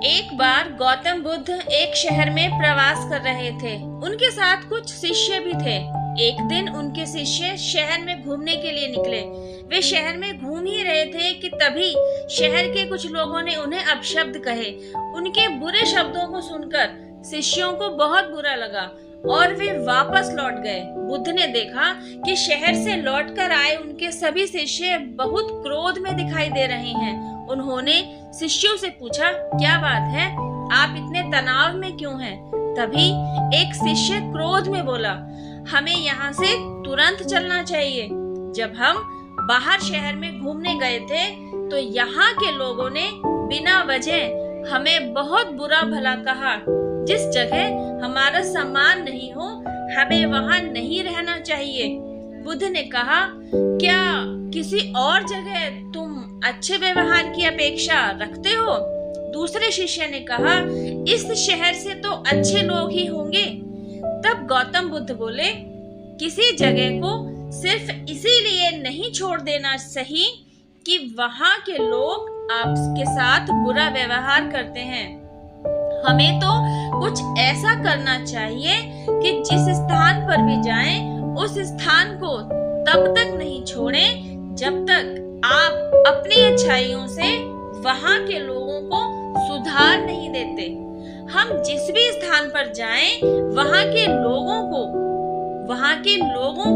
एक बार गौतम बुद्ध एक शहर में प्रवास कर रहे थे। उनके साथ कुछ शिष्य भी थे। एक दिन उनके शिष्य शहर में घूमने के लिए निकले। वे शहर में घूम ही रहे थे कि तभी शहर के कुछ लोगों ने उन्हें अपशब्द कहे। उनके बुरे शब्दों को सुनकर शिष्यों को बहुत बुरा लगा और वे वापस लौट गए। बुद्ध ने देखा कि शहर से लौटकर आए उनके सभी शिष्य बहुत क्रोध में दिखाई दे रहे हैं। उन्होंने शिष्यों से पूछा, क्या बात है, आप इतने तनाव में क्यों हैं? तभी एक शिष्य क्रोध में बोला, हमें यहाँ से तुरंत चलना चाहिए। जब हम बाहर शहर में घूमने गए थे तो यहाँ के लोगों ने बिना वजह हमें बहुत बुरा भला कहा। जिस जगह हमारा सम्मान नहीं हो, हमें वहाँ नहीं रहना चाहिए। बुद्ध ने कहा, क्या किसी और जगह तुम अच्छे व्यवहार की अपेक्षा रखते हो? दूसरे शिष्य ने कहा, इस शहर से तो अच्छे लोग ही होंगे। तब गौतम बुद्ध बोले, किसी जगह को सिर्फ इसीलिए नहीं छोड़ देना सही कि वहाँ के लोग आपके साथ बुरा व्यवहार करते हैं। हमें तो कुछ ऐसा करना चाहिए कि जिस स्थान पर भी जाएं, उस स्थान को तब तक नहीं छोड़ें जब तक आप अपनी अच्छाइयों से वहाँ के लोगों को सुधार नहीं देते। हम जिस भी स्थान पर जाएं, वहाँ के लोगों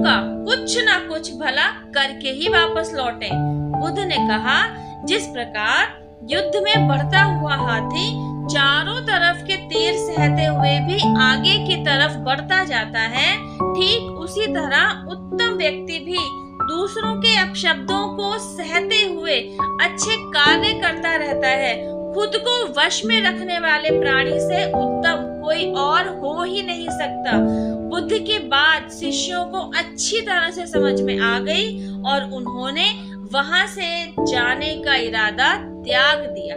का कुछ ना कुछ भला करके ही वापस लौटें। बुद्ध ने कहा, जिस प्रकार युद्ध में बढ़ता हुआ हाथी चारों तरफ के तीर सहते हुए भी आगे की तरफ बढ़ता जाता है, ठीक उसी तरह उत्तम व्यक्ति भी दूसरों के अपशब्दों को सहते हुए अच्छे कार्य करता रहता है। खुद को वश में रखने वाले प्राणी से उत्तम कोई और हो ही नहीं सकता। बुद्ध की बात शिष्यों को अच्छी तरह से समझ में आ गई और उन्होंने वहां से जाने का इरादा त्याग दिया।